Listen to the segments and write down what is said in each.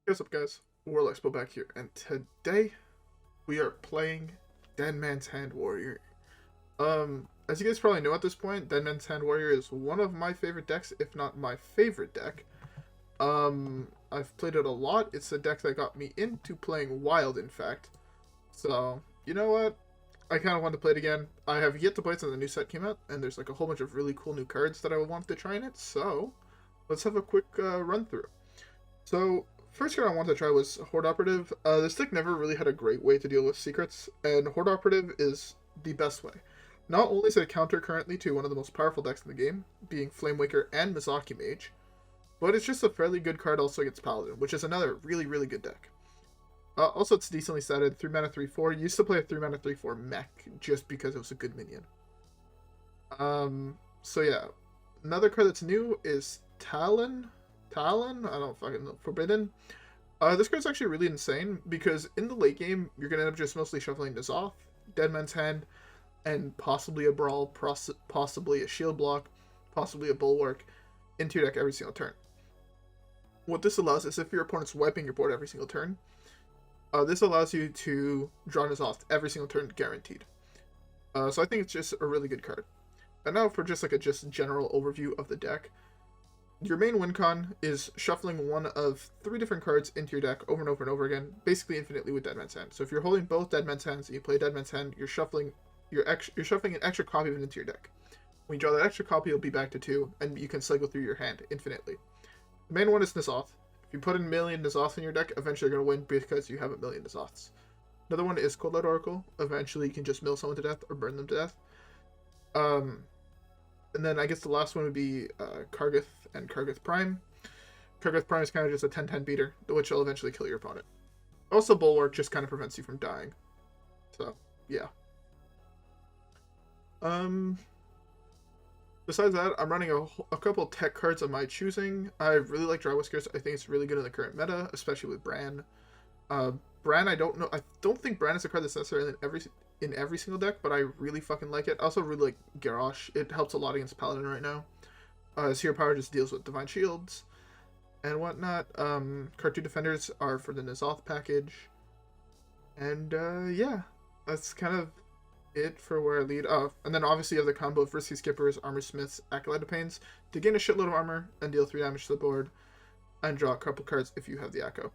What's up, guys? WhirlXbow back here, and today we are playing Dead Man's Hand Warrior. As you guys probably know at this point, Dead Man's Hand Warrior is one of my favorite decks, if not my favorite deck. I've played it a lot. It's the deck that got me into playing Wild, in fact. So, you know what? I kind of want to play it again. I have yet to play it since the new set came out, and there's like a whole bunch of really cool new cards that I would want to try in it, so let's have a quick run through. So, first card I wanted to try was Horde Operative. This deck never really had a great way to deal with secrets, and Horde Operative is the best way. Not only is it a counter currently to one of the most powerful decks in the game, being Flamewaker and Mage, but it's just a fairly good card also against Paladin, which is another really, really good deck. Also, it's decently statted, 3 mana 3/4. Used to play a 3 mana 3/4 mech just because it was a good minion. So yeah, another card that's new is Taelan, I don't fucking know, Forbidden. This card's actually really insane because in the late game, you're gonna end up just mostly shuffling N'Zoth, Dead Man's Hand, and possibly a Brawl, possibly a Shield Block, possibly a Bulwark into your deck every single turn. What this allows is if your opponent's wiping your board every single turn, this allows you to draw N'Zoth every single turn guaranteed. So I think it's just a really good card. And now for just like a general overview of the deck. Your main win con is shuffling one of 3 different cards into your deck over and over and over again, basically infinitely with Dead Man's Hand. So if you're holding both Dead Man's Hands and you play Dead Man's Hand, you're shuffling an extra copy of it into your deck. When you draw that extra copy, it'll be back to 2, and you can cycle through your hand infinitely. The main one is N'Zoth. If you put in a million N'Zoths in your deck, eventually you're going to win because you have a million N'Zoths. Another one is Coldlight Oracle. Eventually you can just mill someone to death or burn them to death. And then I guess the last one would be Kargath and Kargath Prime. Kargath Prime is kind of just a 10-10 beater, which will eventually kill your opponent. Also, Bulwark just kind of prevents you from dying. So, yeah. Besides that, I'm running a couple tech cards of my choosing. I really like Drywhiskers. I think it's really good in the current meta, especially with Brann. Brann, I don't know. I don't think Brann is a card that's necessarily in every single deck, but I really fucking like it. I also really like Garrosh. It helps a lot against Paladin right now. His hero power just deals with Divine Shields and whatnot. Khartut Defenders are for the N'Zoth package. And yeah, that's kind of it for where I lead. And then obviously you have the combo of Risky Skippers, Armorsmiths, Acolyte of Pains to gain a shitload of armor and deal 3 damage to the board and draw a couple cards if you have the Echo.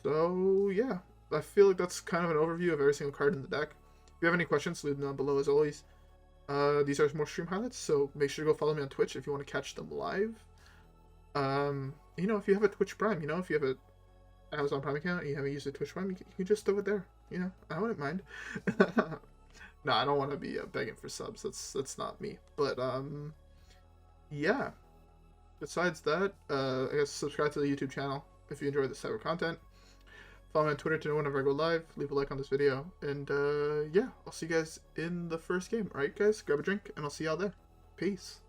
So yeah, I feel like that's kind of an overview of every single card in the deck. If you have any questions, leave them down below as always. These are more stream highlights, so make sure to go follow me on Twitch if you want to catch them live. You know, if you have a Twitch Prime, you know, if you have an Amazon Prime account and you haven't used a Twitch Prime, you can just throw it there. You know, I wouldn't mind. No, I don't want to be begging for subs. That's not me. But yeah. Besides that, I guess subscribe to the YouTube channel if you enjoy this type of content. Follow me on Twitter to know whenever I go live. Leave a like on this video. And yeah, I'll see you guys in the first game. Alright guys, grab a drink and I'll see y'all there. Peace.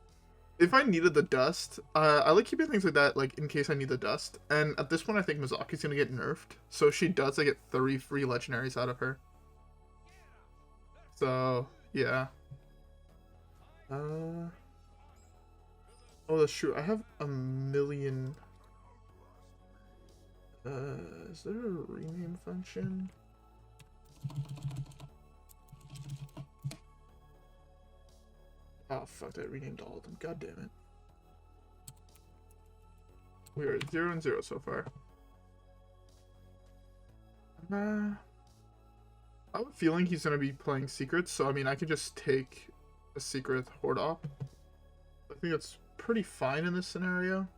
If I needed the dust, I like keeping things like that, like in case I need the dust. And at this point I think Mizaki's gonna get nerfed. So if she does, I get 3 free legendaries out of her. So yeah. Oh, that's true. I have a million. Is there a rename function? Oh, fuck, that renamed all of them. God damn it. We are 0-0 so far. I have a feeling he's going to be playing secrets, so I mean, I could just take a secret Horde Op. I think that's pretty fine in this scenario.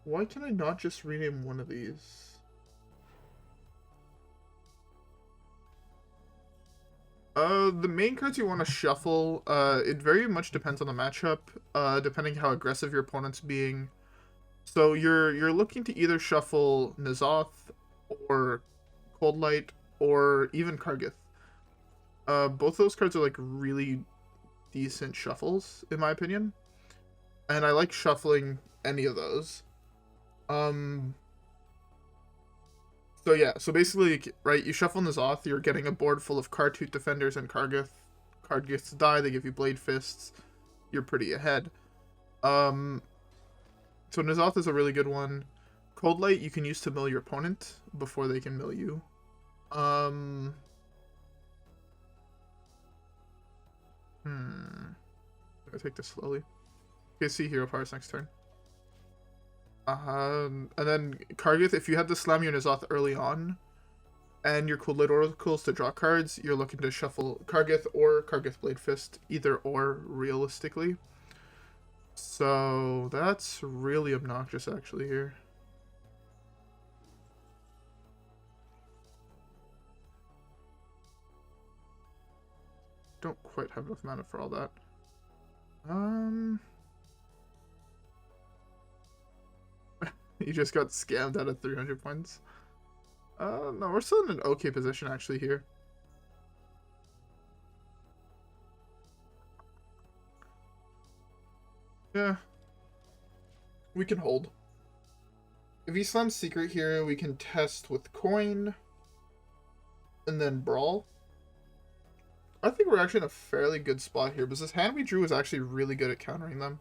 Why can I not just rename one of these? The main cards you want to shuffle, it very much depends on the matchup, depending how aggressive your opponent's being. So you're looking to either shuffle N'Zoth or Coldlight or even Kargath. Both those cards are like really decent shuffles, in my opinion. And I like shuffling any of those. So yeah, so basically, right, you shuffle N'Zoth, you're getting a board full of Khartut Defenders and Kargath. Kargaths die, they give you Bladefist. you're pretty ahead. So N'Zoth is a really good one. Coldlight you can use to mill your opponent before they can mill you. I'm gonna take this slowly. Okay, see Hero Powers next turn. And then Kargath, if you had to slam your N'Zoth early on, and your Coldlight Oracles to draw cards, you're looking to shuffle Kargath or Kargath Bladefist, either or, realistically. So that's really obnoxious, actually, here. Don't quite have enough mana for all that. You just got scammed out of 300 points. No, we're still in an okay position, actually, here. Yeah. We can hold. If he slams Secret here, we can test with Coin. And then Brawl. I think we're actually in a fairly good spot here, because this hand we drew is actually really good at countering them.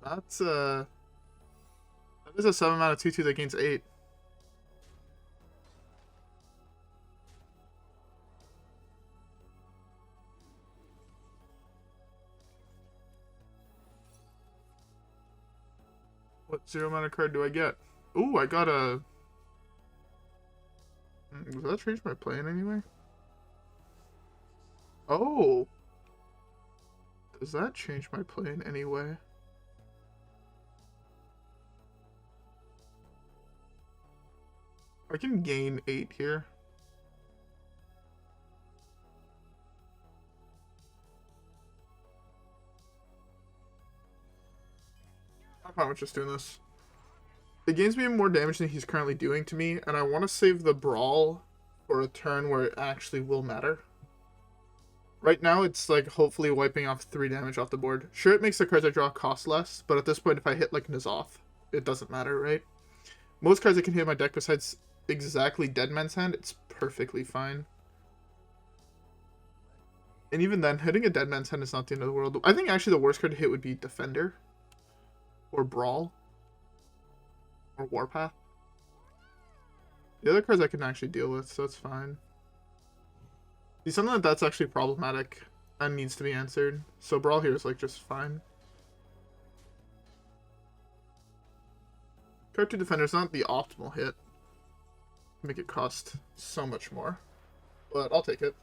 That is a 7 mana 2/2 that gains 8. What 0 mana card do I get? Ooh, I got a... Does that change my play in any way? Oh! Does that change my play in any way? I can gain 8 here. I'm fine with just doing this. It gains me more damage than he's currently doing to me, and I want to save the Brawl for a turn where it actually will matter. Right now, it's like hopefully wiping off 3 damage off the board. Sure, it makes the cards I draw cost less, but at this point, if I hit like N'Zoth, it doesn't matter, right? Most cards I can hit in my deck besides exactly Dead Man's Hand, it's perfectly fine. And even then, hitting a Dead Man's Hand is not the end of the world. I think actually the worst card to hit would be Defender. Or Brawl. Or Warpath. The other cards I can actually deal with, so it's fine. See, something that's actually problematic and needs to be answered. So Brawl here is like just fine. Khartut Defender is not the optimal hit. Make it cost so much more. But I'll take it.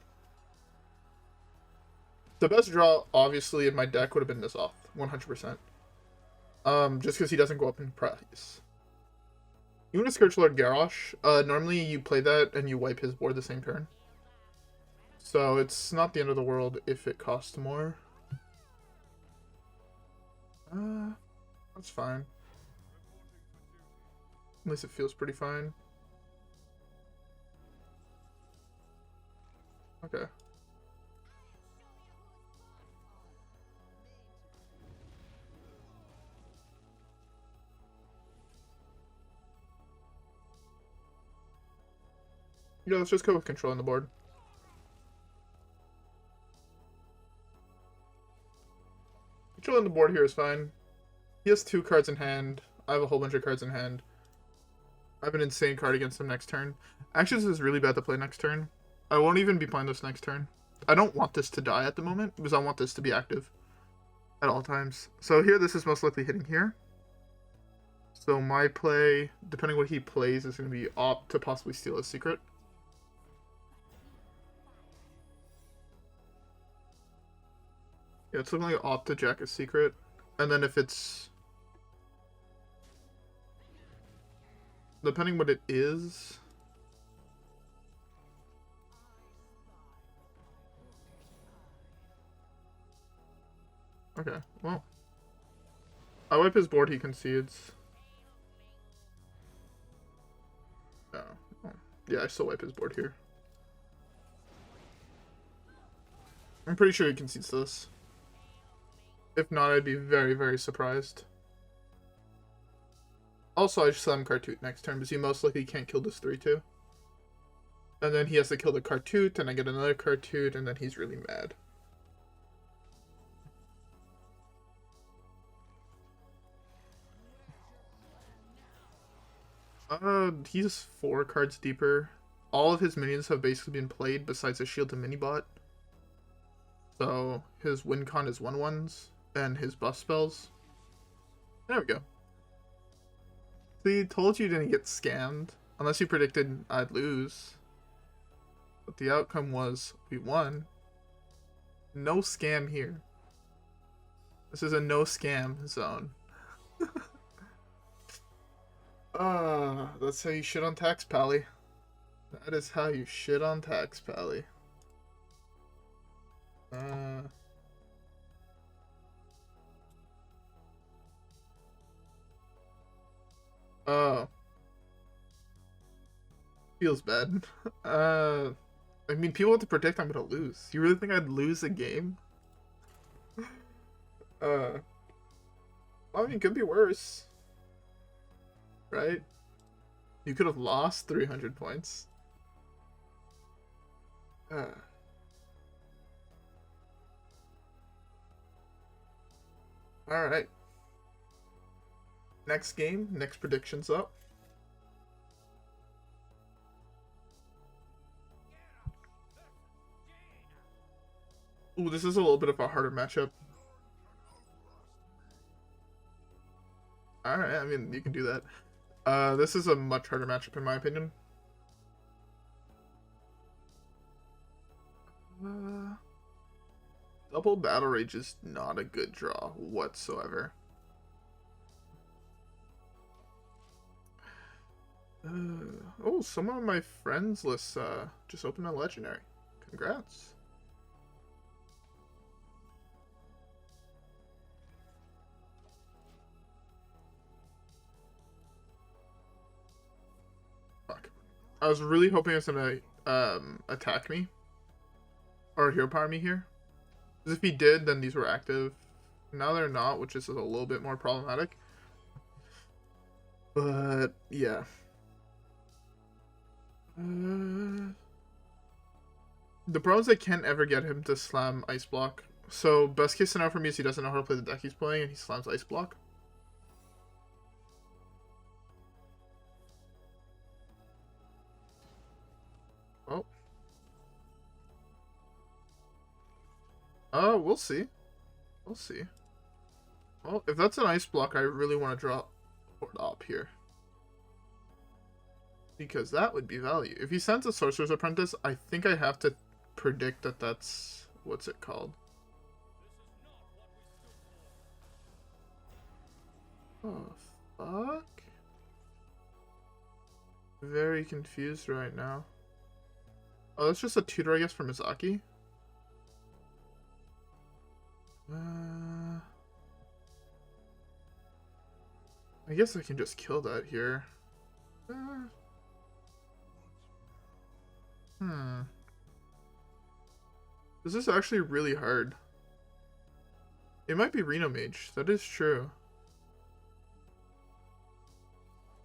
The best draw, obviously, in my deck would have been N'Zoth. 100%. Just because he doesn't go up in price. You want a Scourgelord Garrosh. Normally you play that and you wipe his board the same turn. So it's not the end of the world if it costs more. That's fine. At least it feels pretty fine. Okay. Yeah, let's just go with controlling the board. Controlling the board here is fine. He has 2 cards in hand. I have a whole bunch of cards in hand. I have an insane card against him next turn. Actually, this is really bad to play next turn. I won't even be playing this next turn. I don't want this to die at the moment, because I want this to be active at all times. So here, this is most likely hitting here. So my play, depending what he plays, is going to be opt to possibly steal his secret. Yeah, it's looking like opt to jack a secret. And then if it's... depending what it is... Okay, well. I wipe his board, he concedes. Oh, well. Yeah, I still wipe his board here. I'm pretty sure he concedes this. If not, I'd be very, very surprised. Also, I just slam Khartut next turn, because he most likely can't kill this 3-2. And then he has to kill the Khartut, and I get another Khartut, and then he's really mad. He's 4 cards deeper. All of his minions have basically been played besides a shield to minibot. So his win con is 1/1s, and his buff spells. There we go. See, told you didn't get scammed. Unless you predicted I'd lose. But the outcome was we won. No scam here. This is a no scam zone. That's how you shit on tax, Pally. That is how you shit on tax, Pally. Oh. Feels bad. I mean, people have to predict I'm gonna lose. You really think I'd lose a game? I mean, it could be worse. Right? You could have lost 300 points. Alright. Next game, next predictions up. Ooh, this is a little bit of a harder matchup. Alright, I mean, you can do that. This is a much harder matchup in my opinion. Double Battle Rage is not a good draw whatsoever. Oh, some of my friends lists just opened a legendary. Congrats. Fuck. I was really hoping it's gonna attack me. Or hero power me here. Because if he did, then these were active. Now they're not, which is a little bit more problematic. But, yeah. The problem is I can't ever get him to slam Ice Block. So, best case scenario for me is he doesn't know how to play the deck he's playing and he slams Ice Block. Oh. We'll see. We'll see. Well, if that's an Ice Block, I really want to draw Horde Op here. Because that would be value. If he sends a Sorcerer's Apprentice, I think I have to predict that that's... What's it called? Oh, fuck? Very confused right now. Oh, that's just a tutor, I guess, for Mizaki? I guess I can just kill that here. This is actually really hard. It might be Reno Mage. That is true.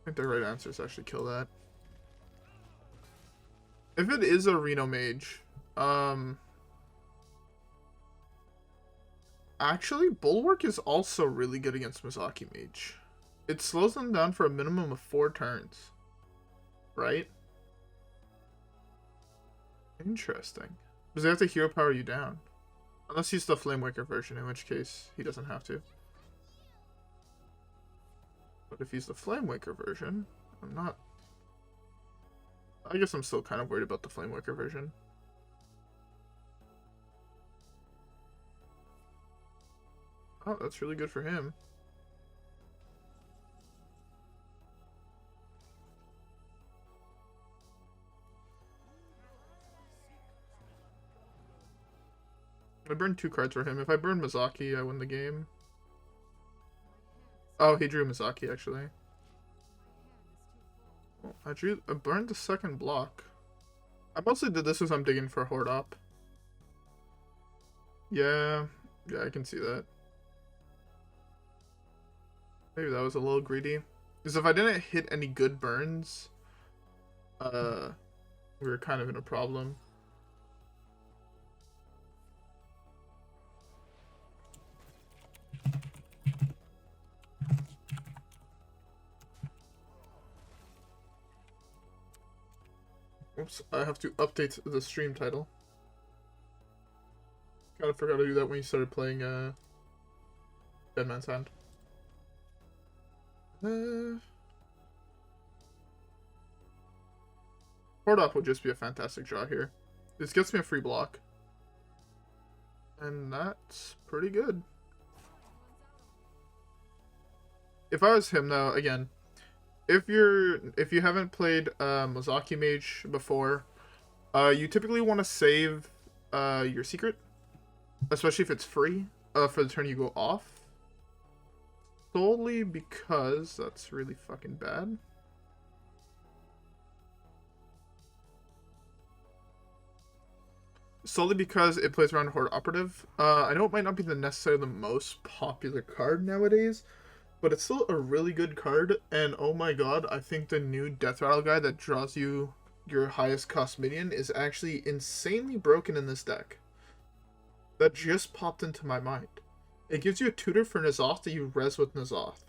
I think the right answer is actually kill that. If it is a Reno Mage, actually, Bulwark is also really good against Mizaki Mage. It slows them down for a minimum of 4 turns. Right? Interesting. Does he have to hero power you down? Unless he's the Flamewaker version, in which case he doesn't have to. But if he's the Flamewaker version, I'm not... I guess I'm still kind of worried about the Flamewaker version. Oh, that's really good for him. I burned 2 cards for him. If I burn Mizaki, I win the game. Oh, he drew Mizaki, actually. Well, I burned the second block. I mostly did this as I'm digging for Horde Op. Yeah, I can see that. Maybe that was a little greedy. Because if I didn't hit any good burns, we were kind of in a problem. Oops, I have to update the stream title. Kinda forgot to do that when you started playing Dead Man's Hand. Horde Op would just be a fantastic draw here. This gets me a free block. And that's pretty good. If I was him though, again, if you haven't played Mozaki Mage before, you typically want to save your secret, especially if it's free, for the turn you go off. Solely because that's really fucking bad. Solely because it plays around Horde Operative. I know it might not be necessarily the most popular card nowadays, but it's still a really good card, and oh my god, I think the new Death Rattle guy that draws you your highest cost minion is actually insanely broken in this deck. That just popped into my mind. It gives you a tutor for N'Zoth that you res with N'Zoth.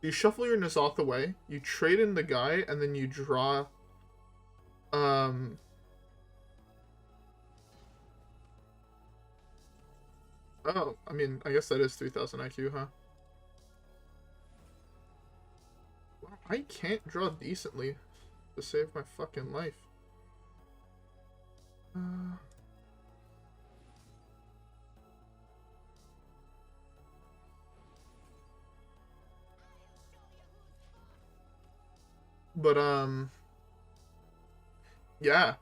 You shuffle your N'Zoth away, you trade in the guy, and then you draw... Oh, I mean, I guess that is 3000 IQ, huh? Wow, I can't draw decently to save my fucking life. But, yeah.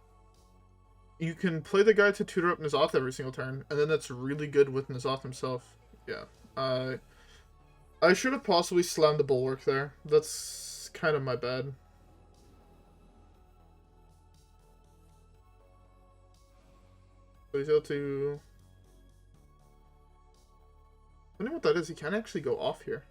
You can play the guy to tutor up N'Zoth every single turn, and then that's really good with N'Zoth himself. Yeah. I should have possibly slammed the Bulwark there. That's kind of my bad. So he's able to... I don't know what that is. He can't actually go off here.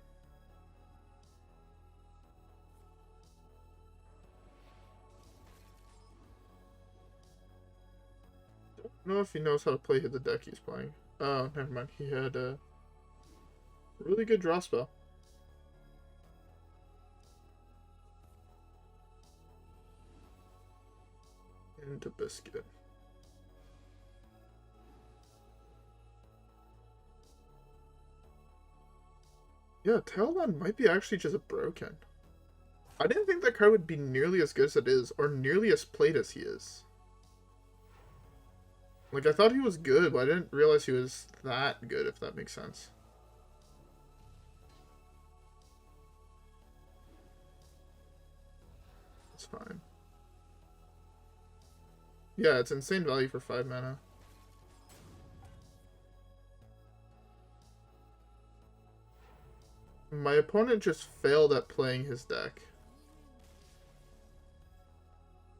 I don't know if he knows how to play the deck he's playing. Oh, never mind. He had a really good draw spell. Into Biscuit. Yeah, Taelan might be actually just broken. I didn't think that card would be nearly as good as it is, or nearly as played as he is. Like, I thought he was good, but I didn't realize he was that good, if that makes sense. That's fine. Yeah, it's insane value for 5 mana. My opponent just failed at playing his deck.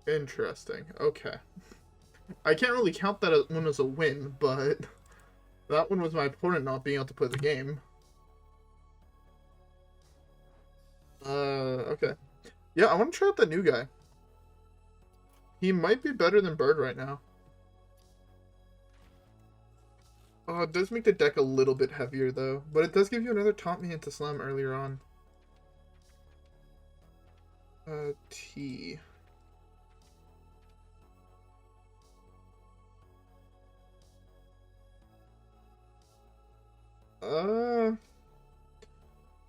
Interesting. Okay. I can't really count that one as a win, but that one was my opponent not being able to play the game. Okay. Yeah, I want to try out that new guy. He might be better than Bird right now. Oh, it does make the deck a little bit heavier, though. But it does give you another taunt me into Slam earlier on. T.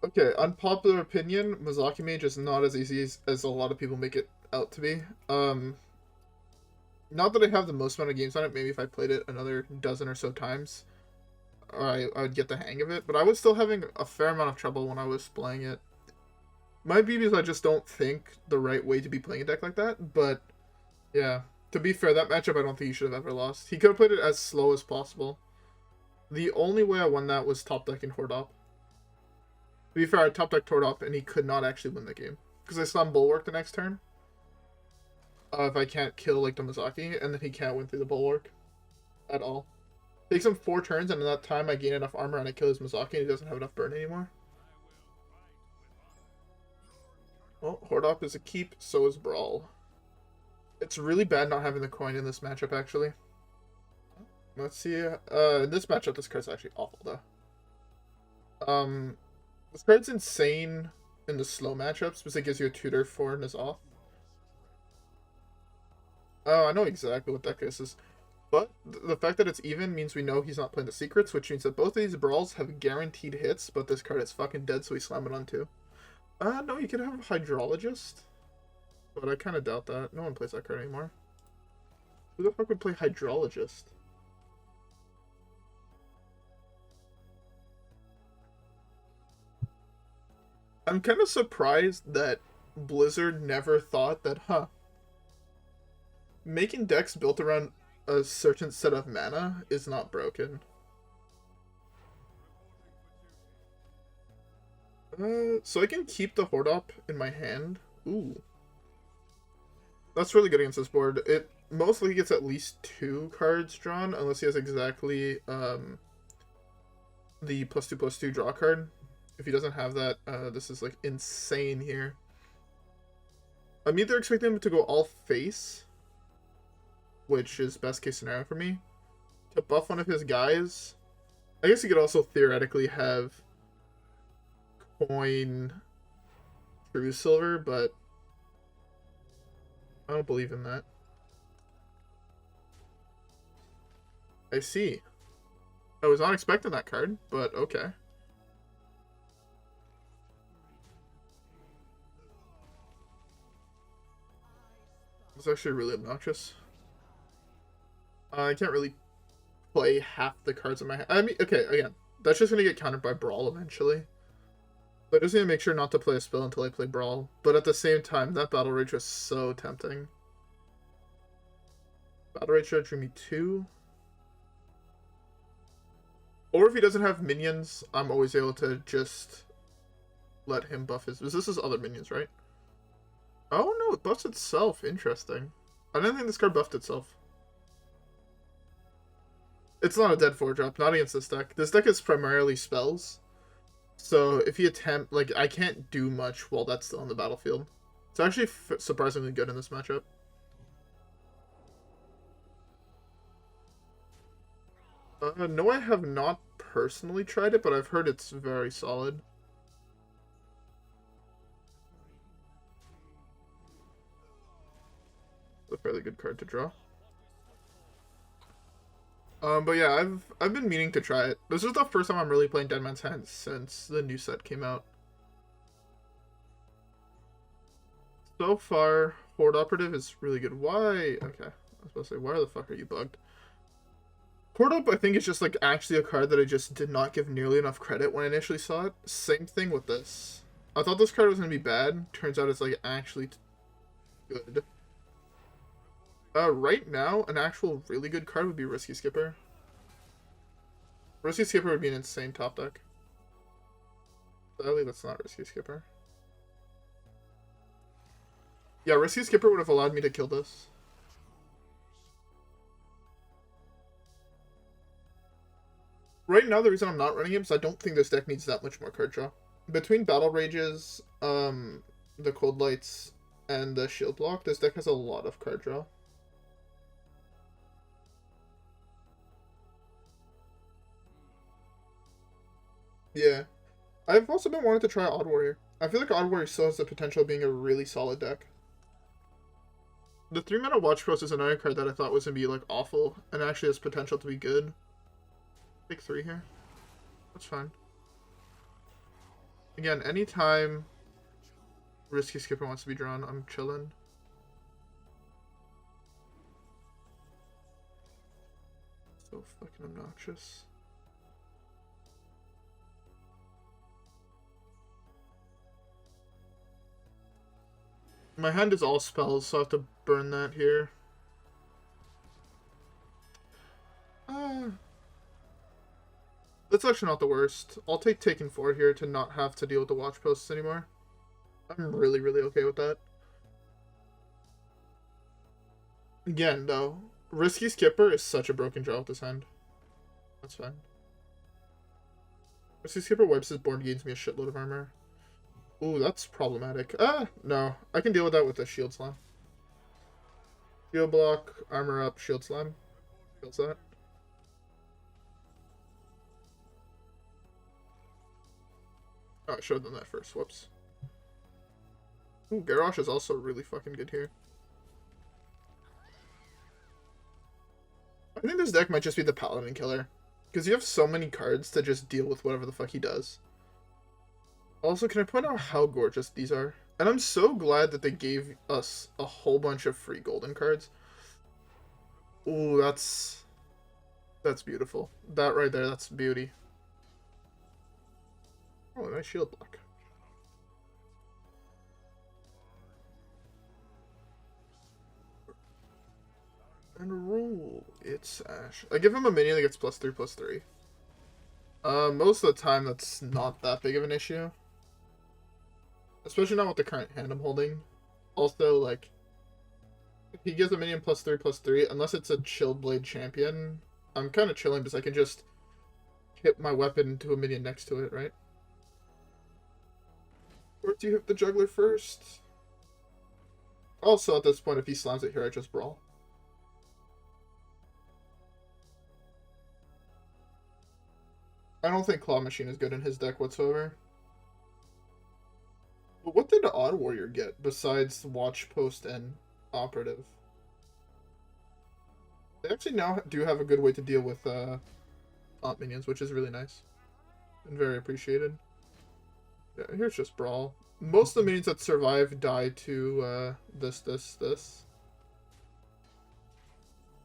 Okay, unpopular opinion, Mozaki Mage is not as easy as a lot of people make it out to be. Not that I have the most amount of games on it, maybe if I played it another dozen or so times, I would get the hang of it, but I was still having a fair amount of trouble when I was playing it. Might be because I just don't think the right way to be playing a deck like that, but yeah. To be fair, that matchup I don't think he should have ever lost. He could have played it as slow as possible. The only way I won that was top decking Horde Op. To be fair, I top decked Horde Op and he could not actually win the game. Because I slam Bulwark the next turn. If I can't kill like the Mozaki, and then he can't win through the Bulwark. At all. Takes him 4 turns, and in that time I gain enough armor and I kill his Mozaki and he doesn't have enough burn anymore. Well, Horde Op is a keep, so is Brawl. It's really bad not having the coin in this matchup, actually. Let's see. In this matchup, this card's actually awful, though. This card's insane in the slow matchups because it gives you a tutor for and is off. Oh, I know exactly what deck this is. But the fact that it's even means we know he's not playing the secrets, which means that both of these brawls have guaranteed hits, but this card is fucking dead, so we slam it on too. No, you could have Hydrologist. But I kind of doubt that. No one plays that card anymore. Who the fuck would play Hydrologist? I'm kind of surprised that Blizzard never thought that, making decks built around a certain set of mana is not broken. So I can keep the Horde Op in my hand. Ooh. That's really good against this board. It mostly gets at least 2 cards drawn, unless he has exactly, the +2/+2 draw card. If he doesn't have that, this is, like, insane here. I'm either expecting him to go all face, which is best case scenario for me, to buff one of his guys. I guess he could also theoretically have coin True Silver, but I don't believe in that. I see. I was not expecting that card, but okay. It's actually really obnoxious. I can't really play half the cards in my hand. I mean, okay, again, that's just going to get countered by Brawl eventually. But I just need to make sure not to play a spell until I play Brawl. But at the same time, that Battle Rage was so tempting. Battle Rage should drew me 2. Or if he doesn't have minions, I'm always able to just let him buff his... This is other minions, right? Oh no, it buffs itself. Interesting. I didn't think this card buffed itself. It's not a dead 4-drop, not against this deck. This deck is primarily spells. So if he attempt... Like, I can't do much while that's still on the battlefield. It's actually surprisingly good in this matchup. No, I have not personally tried it, but I've heard it's very solid. A fairly good card to draw. But yeah, I've been meaning to try it. This is the first time I'm really playing Dead Man's Hand since the new set came out. So far, Horde Operative is really good. Why? Okay, I was supposed to say, why the fuck are you bugged? Horde Op, I think, is just, like, actually a card that I just did not give nearly enough credit when I initially saw it. Same thing with this. I thought this card was going to be bad. Turns out it's, like, actually good. Right now, an actual really good card would be Risky Skipper. Risky Skipper would be an insane top deck. Sadly, that's not Risky Skipper. Yeah, Risky Skipper would have allowed me to kill this. Right now, the reason I'm not running him is I don't think this deck needs that much more card draw. Between Battle Rages, the Cold Lights, and the Shield Block, this deck has a lot of card draw. Yeah. I've also been wanting to try Odd Warrior. I feel like Odd Warrior still has the potential of being a really solid deck. The 3-mana Watch Post is another card that I thought was going to be, like, awful, and actually has potential to be good. Take 3 here. That's fine. Again, anytime Risky Skipper wants to be drawn, I'm chillin'. So fucking obnoxious. My hand is all spells, so I have to burn that here. That's actually not the worst. I'll take Taken 4 here to not have to deal with the Watch Posts anymore. I'm really, really okay with that. Again, though, Risky Skipper is such a broken draw with this hand. That's fine. Risky Skipper wipes his board, gains me a shitload of armor. Ooh, that's problematic. No. I can deal with that with the Shield Slam. Shield block, armor up, shield slam. Kills that. Oh, I showed them that first. Whoops. Ooh, Garrosh is also really fucking good here. I think this deck might just be the Paladin killer. Because you have so many cards to just deal with whatever the fuck he does. Also, can I point out how gorgeous these are? And I'm so glad that they gave us a whole bunch of free golden cards. Ooh, that's beautiful. That right there, that's beauty. Oh, nice shield block. And roll. It's Ash. I give him a minion that gets +3/+3. Most of the time that's not that big of an issue. Especially not with the current hand I'm holding. Also, like, if he gives a minion +3/+3, unless it's a Chill Blade champion, I'm kind of chilling because I can just hit my weapon to a minion next to it, right? Or do you hit the juggler first? Also, at this point, if he slams it here, I just brawl. I don't think Claw Machine is good in his deck whatsoever. But what did the Odd Warrior get besides Watch Post and Operative? They actually now do have a good way to deal with Aunt Minions, which is really nice. And very appreciated. Yeah, here's just Brawl. Most of the minions that survive die to this.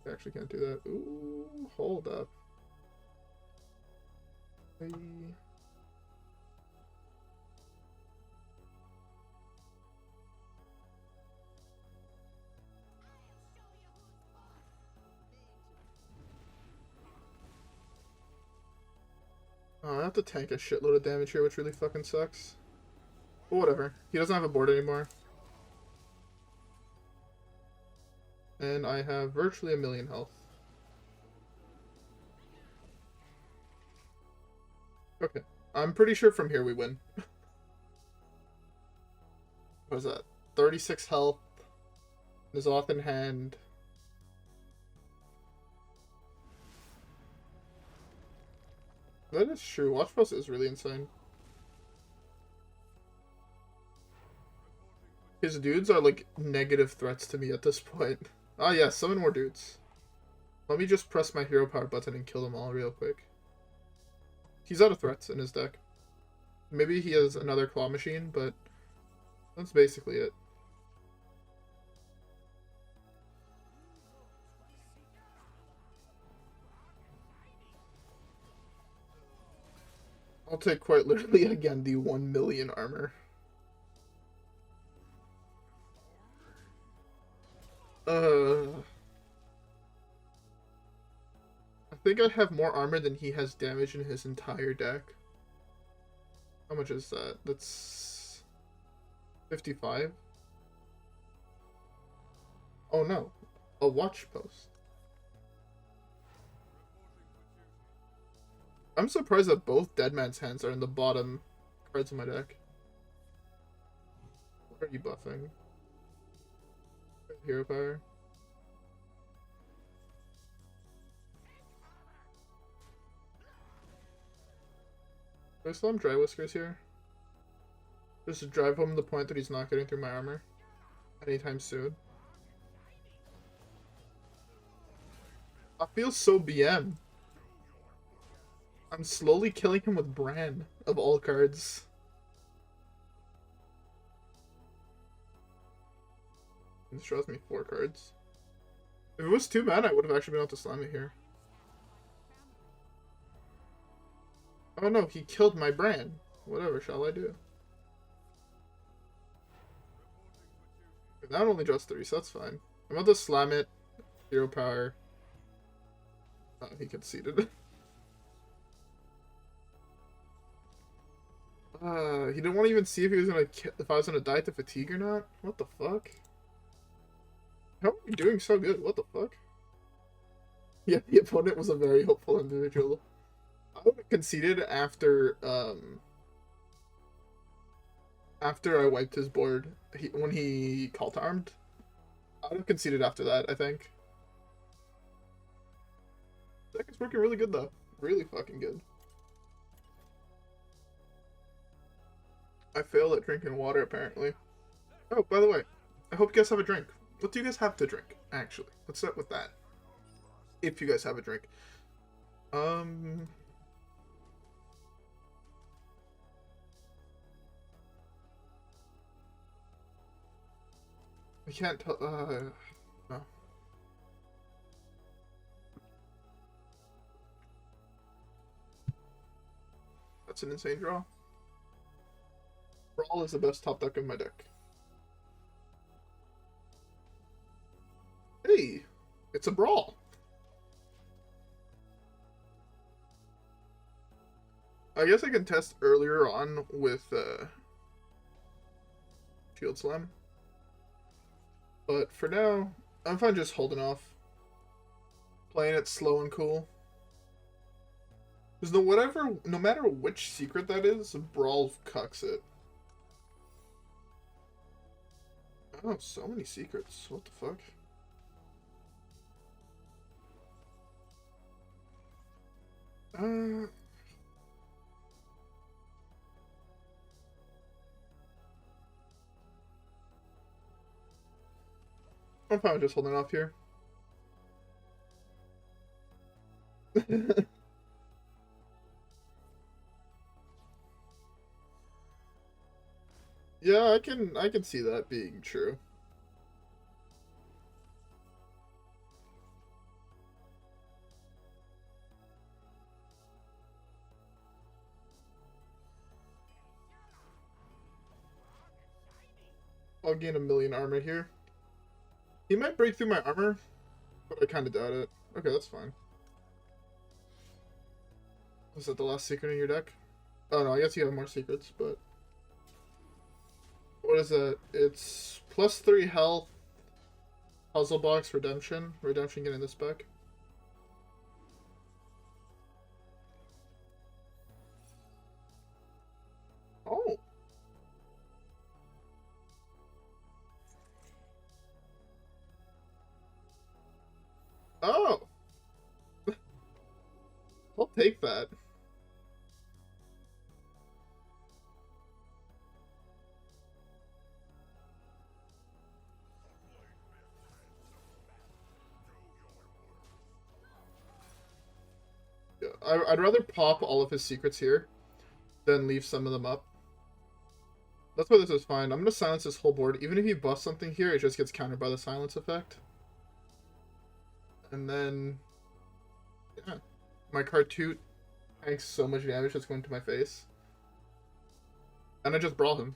I actually can't do that. Ooh, hold up. Hey. Oh, I have to tank a shitload of damage here, which really fucking sucks. But whatever. He doesn't have a board anymore. And I have virtually 1,000,000 health. Okay. I'm pretty sure from here we win. What is that? 36 health. N'Zoth in hand. That is true. Watch Post is really insane. His dudes are like negative threats to me at this point. Ah yeah, summon more dudes. Let me just press my hero power button and kill them all real quick. He's out of threats in his deck. Maybe he has another claw machine, but that's basically it. I'll take quite literally again the 1,000,000 armor. I think I have more armor than he has damage in his entire deck. How much is that? That's 55. Oh no, a watch post. I'm surprised that both Deadman's Hands are in the bottom cards of my deck. What are you buffing? Hero power. Do I still have Drywhiskers here? Just to drive home the point that he's not getting through my armor anytime soon. I feel so BM. I'm slowly killing him with Brann, of all cards. This draws me 4 cards. If it was 2 mana, I would have actually been able to slam it here. Oh no, he killed my Brann. Whatever shall I do? That only draws 3, so that's fine. I'm about to slam it. Hero power. Oh, he conceded. He didn't want to even see if he was gonna if I was gonna die to fatigue or not. What the fuck? How are you doing so good? What the fuck? Yeah, the opponent was a very hopeful individual. I would have conceded after I wiped his board when he cult armed. I I'd have conceded after that, I think. Deck is working really good, though. Really fucking good. I failed at drinking water, apparently. Oh, by the way, I hope you guys have a drink. What do you guys have to drink, actually? Let's start with that. If you guys have a drink. I can't tell, no. That's an insane draw. Brawl is the best top deck of my deck. Hey, it's a Brawl. I guess I can test earlier on with Shield Slam. But for now, I'm fine just holding off. Playing it slow and cool. Because no matter which secret that is, Brawl cucks it. Oh, so many secrets. What the fuck? I'm fine with just holding off here. Yeah, I can see that being true. I'll gain 1,000,000 armor here. He might break through my armor, but I kind of doubt it. Okay, that's fine. Was that the last secret in your deck? Oh no, I guess you have more secrets, but... What is that? It's +3 health, puzzle box, redemption. Redemption getting this back. Oh! Oh! I'll take that. Yeah, I'd rather pop all of his secrets here than leave some of them up. That's why this is fine. I'm going to silence this whole board. Even if he buffs something here, it just gets countered by the silence effect. And then... yeah. My Khartut tanks so much damage that's going to my face. And I just Brawl him.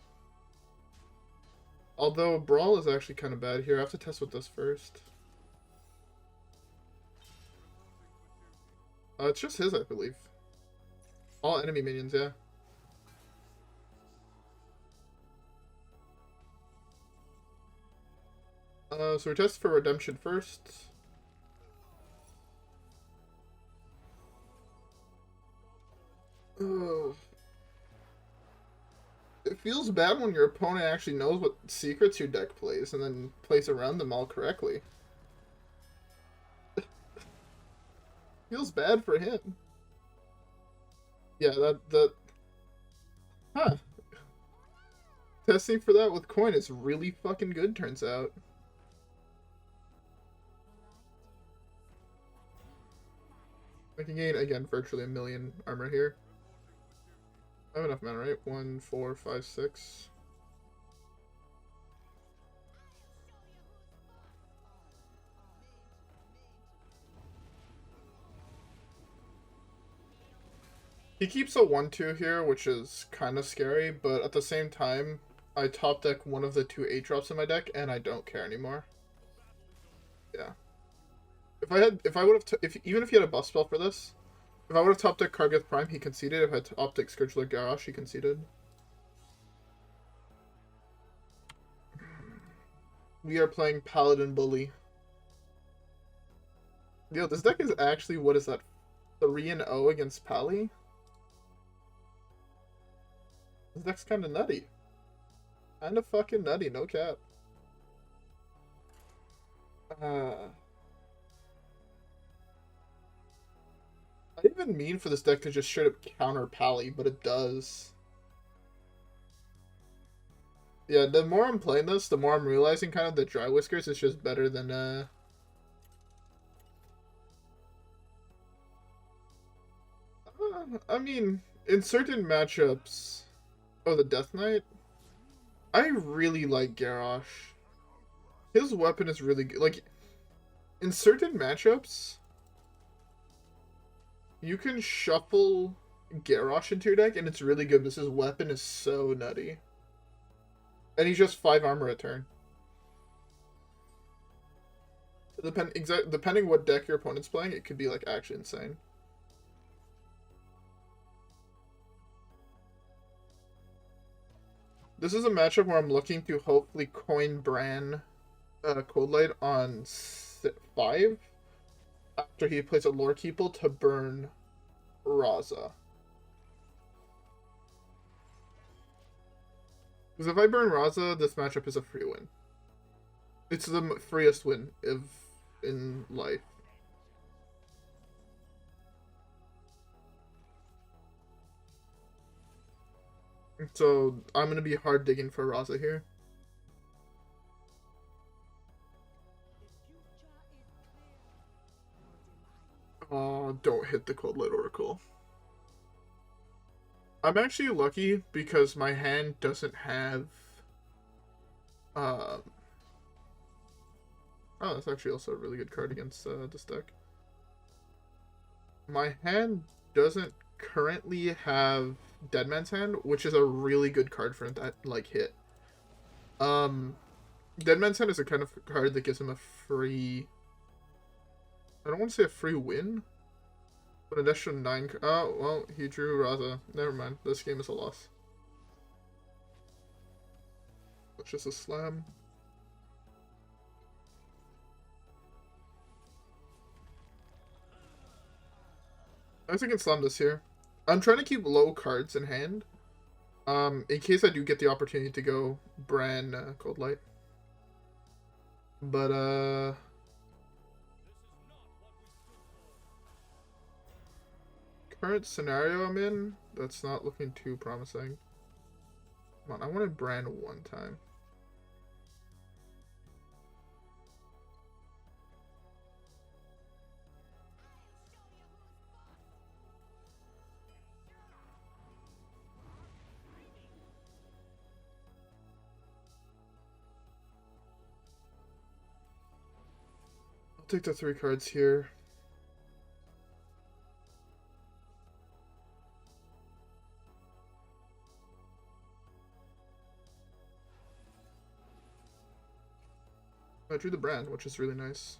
Although Brawl is actually kind of bad here. I have to test with this first. It's just his, I believe. All enemy minions, yeah. So we test for redemption first. Oh. It feels bad when your opponent actually knows what secrets your deck plays and then plays around them all correctly. Feels bad for him. Yeah, huh. Testing for that with coin is really fucking good, turns out. I can gain, again, virtually 1,000,000 armor here. I have enough mana, right? 1, 4, 5, 6. He keeps a 1/2 here, which is kind of scary, but at the same time, I top deck one of the 2 8-drops in my deck, and I don't care anymore. Yeah. Even if he had a buff spell for this, if I would have top decked Kargath Prime, he conceded. If I top decked Scourgelord Garrosh, he conceded. We are playing Paladin Bully. Yo, this deck is actually, what is that, 3-0 against Pally? This deck's kind of nutty. Kind of fucking nutty, no cap. I didn't mean for this deck to just straight up counter Pally, but it does. Yeah, the more I'm playing this, the more I'm realizing kind of that Drywhiskers is just better than, I mean, in certain matchups... Oh, the Death Knight? I really like Garrosh. His weapon is really good. Like, in certain matchups, you can shuffle Garrosh into your deck, and it's really good because his weapon is so nutty. And he's just 5 armor a turn. So depending what deck your opponent's playing, it could be, like, actually insane. This is a matchup where I'm looking to hopefully coin Brann Coldlight on 5 after he plays a Lore Keeper to burn Raza. Because if I burn Raza, this matchup is a free win. It's the freest win in life. So I'm going to be hard digging for Raza here. Oh, don't hit the Coldlight Oracle. I'm actually lucky because my hand doesn't have... Oh, that's actually also a really good card against this deck. My hand doesn't currently have Deadman's Hand, which is a really good card for that, like, hit. Deadman's Hand is a kind of card that gives him a free... I don't want to say a free win, but an extra 9... Oh, well, he drew Raza. Never mind. This game is a loss. It's just a slam. I guess I can slam this here. I'm trying to keep low cards in hand. In case I do get the opportunity to go Brann Coldlight. But, current scenario I'm in, that's not looking too promising. Come on, I wanted Brann one time. I'll take the 3 cards here. I drew the Brann, which is really nice.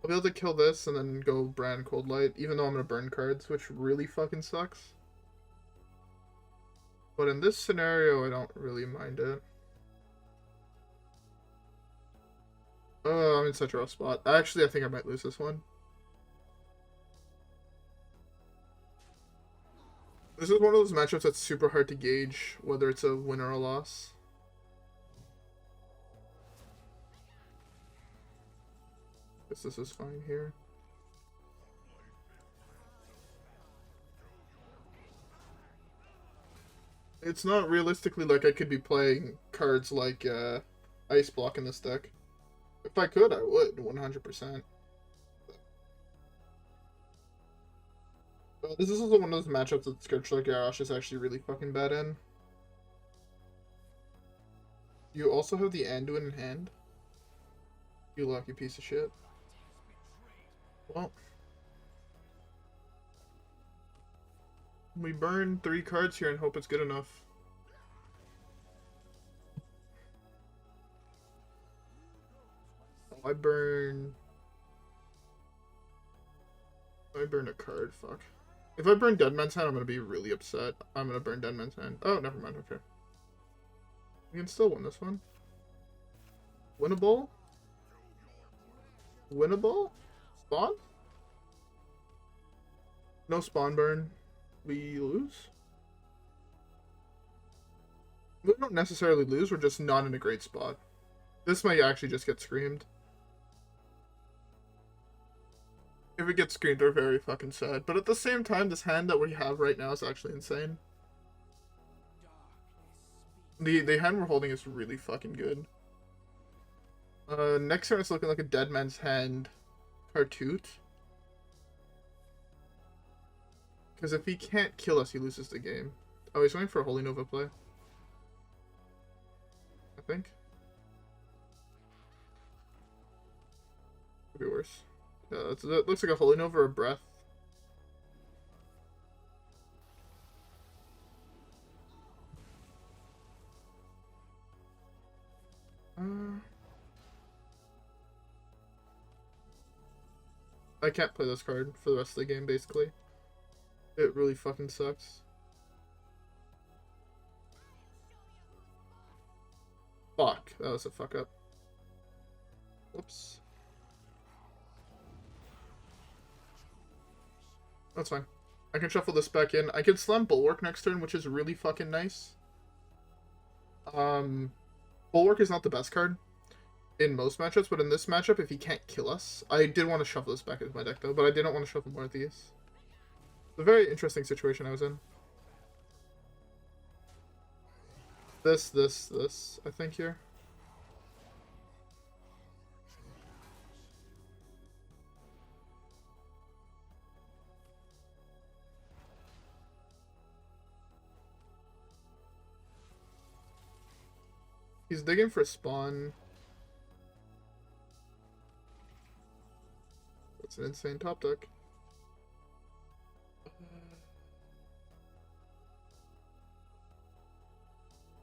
I'll be able to kill this and then go Brann Coldlight, even though I'm going to burn cards, which really fucking sucks. But in this scenario, I don't really mind it. Oh, I'm in such a rough spot. Actually, I think I might lose this one. This is one of those matchups that's super hard to gauge whether it's a win or a loss. Guess this is fine here. It's not realistically like I could be playing cards like Ice Block in this deck. If I could, I would, 100%. This is also one of those matchups that Scourgelord Garrosh is actually really fucking bad in. You also have the Anduin in hand. You lucky piece of shit. Well. We burn 3 cards here and hope it's good enough. I burn a card, fuck. If I burn Deadman's Hand, I'm gonna be really upset. I'm gonna burn Deadman's Hand. Oh, never mind, okay. We can still win this one. Winnable? Winnable? Spawn? No spawn burn. We lose? We don't necessarily lose, we're just not in a great spot. This might actually just get screamed. If it gets screamed, we're very fucking sad. But at the same time, this hand that we have right now is actually insane. The hand we're holding is really fucking good. Next turn it's looking like a dead man's hand. Khartut. Because if he can't kill us, he loses the game. Oh, he's going for a Holy Nova play. I think. Could be worse. Yeah, that looks like a Holy Nova or a Breath. I can't play this card for the rest of the game, basically. It really fucking sucks. Fuck, that was a fuck up. Whoops. That's fine. I can shuffle this back in. I can slam Bulwark next turn, which is really fucking nice. Bulwark is not the best card in most matchups, but in this matchup, if he can't kill us... I did want to shuffle this back into my deck, though, but I didn't want to shuffle more of these. It's a very interesting situation I was in. This, I think, here. He's digging for spawn. That's an insane top deck.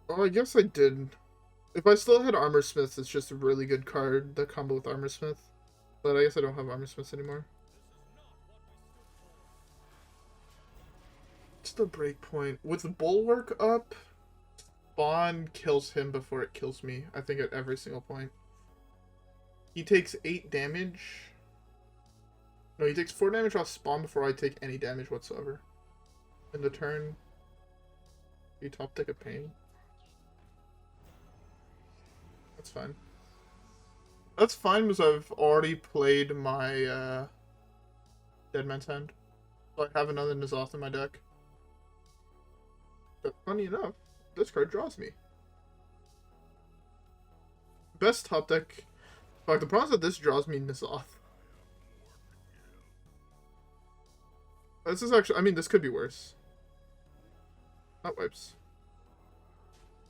Oh, I guess I did. If I still had Armorsmith, it's just a really good card, the combo with Armorsmith. But I guess I don't have Armorsmith anymore. It's the breakpoint. With Bulwark up, spawn kills him before it kills me, I think, at every single point. He takes 8 damage. No, he takes 4 damage off spawn before I take any damage whatsoever. In the turn, you top deck a Pain. That's fine. That's fine because I've already played my Dead Man's Hand. So I have another N'Zoth in my deck. But funny enough, this card draws me. Best top deck. Fuck, the problem is that this draws me N'Zoth. This is actually, I mean, this could be worse. That wipes.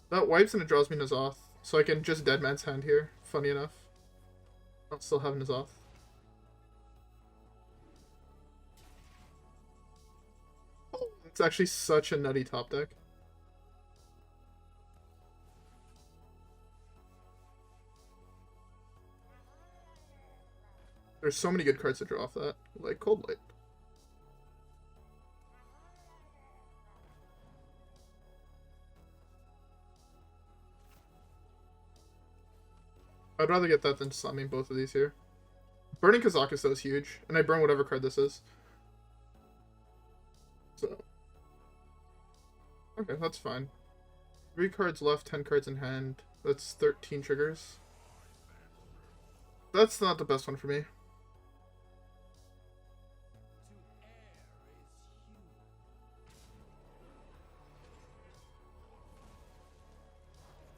That wipes and it draws me N'Zoth. So I can just Dead Man's Hand here, funny enough. I'll still have N'Zoth. Oh, it's actually such a nutty top deck. There's so many good cards to draw off that, like Coldlight. I'd rather get that than slamming both of these here. Burning Kazakus, though, is huge, and I burn whatever card this is. So. Okay, that's fine. 3 cards left, 10 cards in hand. That's 13 triggers. That's not the best one for me.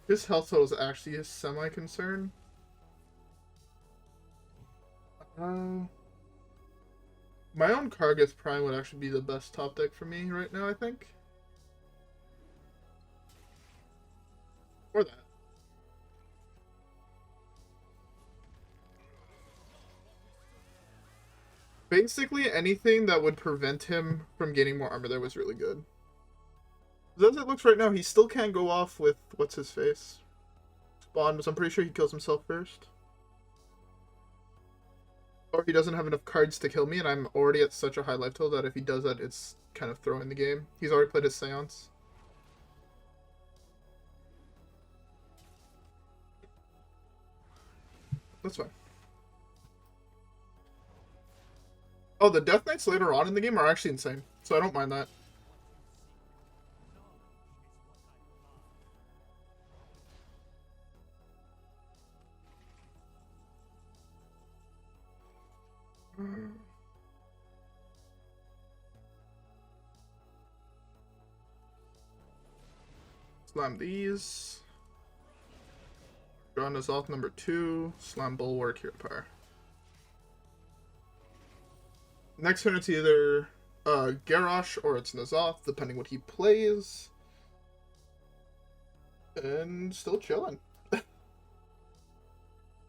His health total is actually a semi-concern. My own Kargath Prime would actually be the best top deck for me right now, I think. Or that. Basically, anything that would prevent him from gaining more armor there was really good. As it looks right now, he still can't go off with what's-his-face. Spawn, because I'm pretty sure he kills himself first. Or he doesn't have enough cards to kill me, and I'm already at such a high life total that if he does that, it's kind of throwing the game. He's already played his Seance. That's fine. Oh, the Death Knights later on in the game are actually insane, so I don't mind that. Slam these. Draw N'Zoth number 2. Slam Bulwark here at par. Next turn it's either Garrosh or it's N'Zoth, depending what he plays. And still chilling.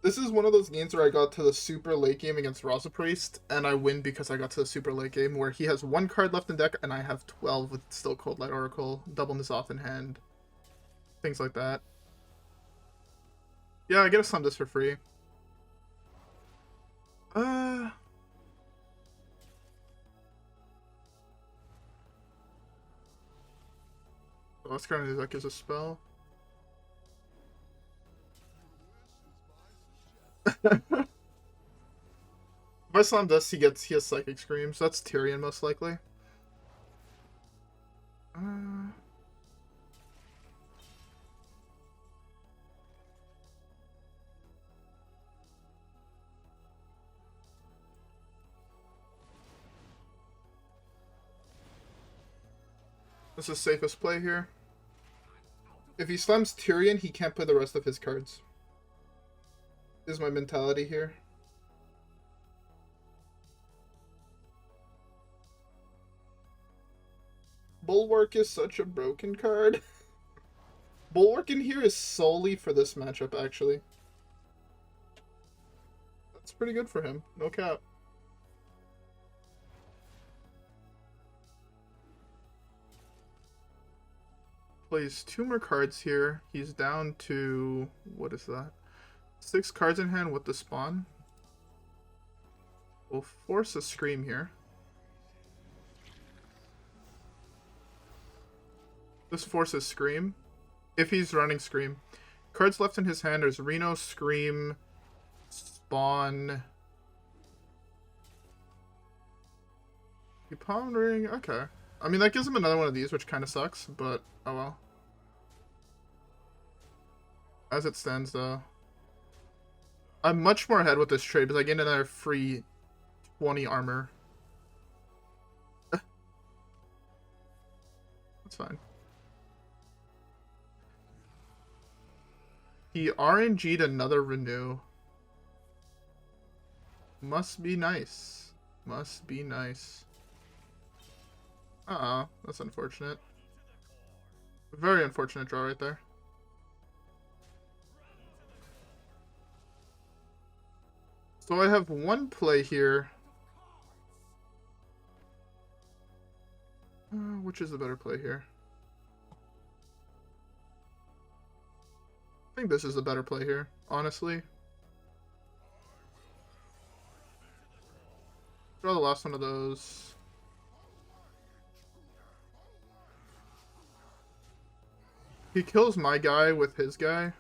This is one of those games where I got to the super late game against Raza Priest, and I win because I got to the super late game where he has 1 card left in deck and I have 12 with still Coldlight Oracle, double N'Zoth in hand, things like that. Yeah, I get to slam this for free. Last card in his deck is a spell. If I slam this, he has Psychic Screams. That's Tyrion most likely. This is safest play here. If he slams Tyrion, he can't play the rest of his cards. Is my mentality here. Bulwark is such a broken card. Bulwark in here is solely for this matchup, actually. That's pretty good for him. No cap. Plays 2 more cards here. He's down to... what is that? 6 cards in hand with the spawn. We'll force a Scream here. This forces Scream. If he's running Scream. Cards left in his hand, there's Reno, Scream, Spawn. Palm Ring, okay. I mean, that gives him another one of these, which kind of sucks, but oh well. As it stands, though, I'm much more ahead with this trade because I get another free 20 armor. That's fine. He RNG'd another Renew. Must be nice. Must be nice. That's unfortunate. Very unfortunate draw right there. So I have one play here. Which is the better play here? I think this is the better play here, honestly. Draw the last one of those. He kills my guy with his guy.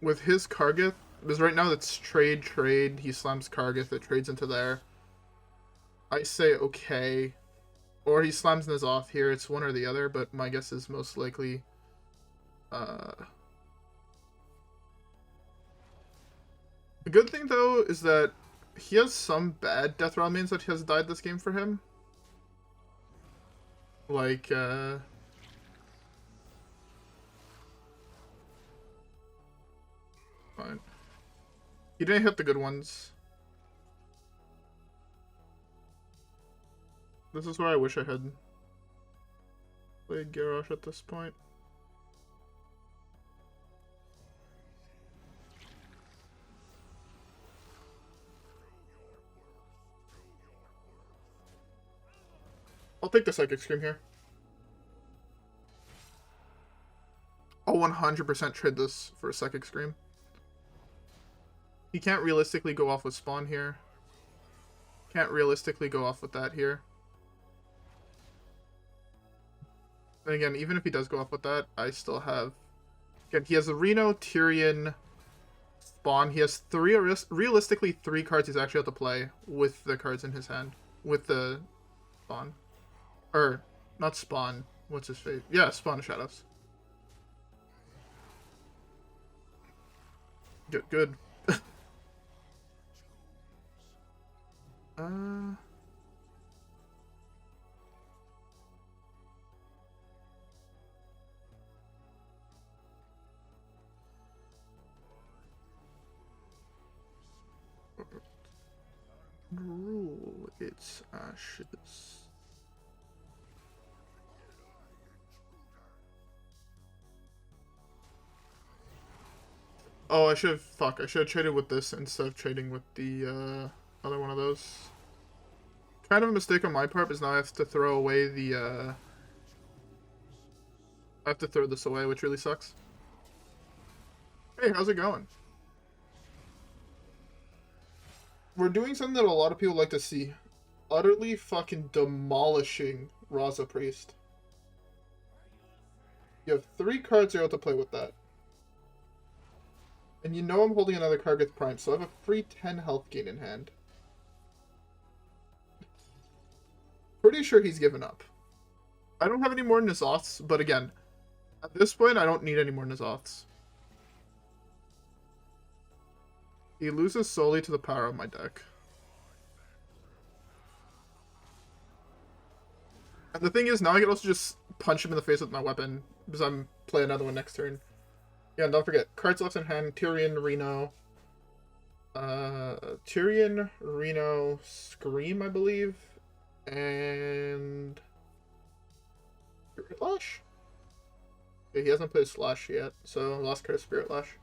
With his Kargath. Because right now it's trade. He slams Kargath, it trades into there. I say okay. Or he slams N'Zoth here. It's one or the other, but my guess is most likely... The good thing, though, is that he has some bad Death Rattle minions that has died this game for him. Like, fine. He didn't hit the good ones. This is where I wish I had played Garrosh at this point. I'll take the Psychic Scream here. I'll 100% trade this for a Psychic Scream. He can't realistically go off with Spawn here. Can't realistically go off with that here. And again, even if he does go off with that, I still have... Again, he has a Reno, Tyrion, Spawn. He has realistically 3 cards he's actually have to play with the cards in his hand. With the Spawn. Or, not Spawn. What's his face? Yeah, Spawn of Shadows. Good. Rule its ashes. Oh, I should have. Fuck, I should have traded with this instead of trading with the other one of those. Kind of a mistake on my part, because now I have to throw away the. I have to throw this away, which really sucks. Hey, how's it going? We're doing something that a lot of people like to see. Utterly fucking demolishing Raza Priest. You have 3 cards you're able to play with that. And you know I'm holding another Kargath Prime, so I have a free 10 health gain in hand. Pretty sure he's given up. I don't have any more N'Zoths, but again, at this point I don't need any more N'Zoths. He loses solely to the power of my deck. And the thing is, now I can also just punch him in the face with my weapon, because I'm playing another one next turn. Yeah, and don't forget, cards left in hand, Tyrion, Reno. Tyrion, Reno, Scream, I believe. And... Spirit Lash? Okay, he hasn't played Slash yet, so last card is Spirit Lash.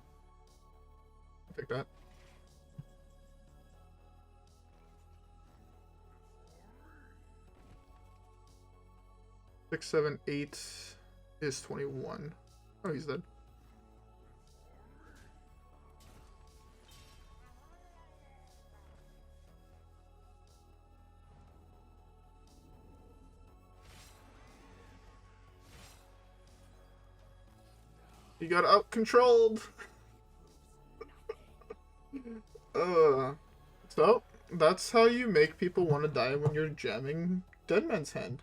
I'll take that. Six, 7, 8 is 21. Oh, he's dead. He got out-controlled! So, that's how you make people want to die when you're jamming Dead Man's Hand.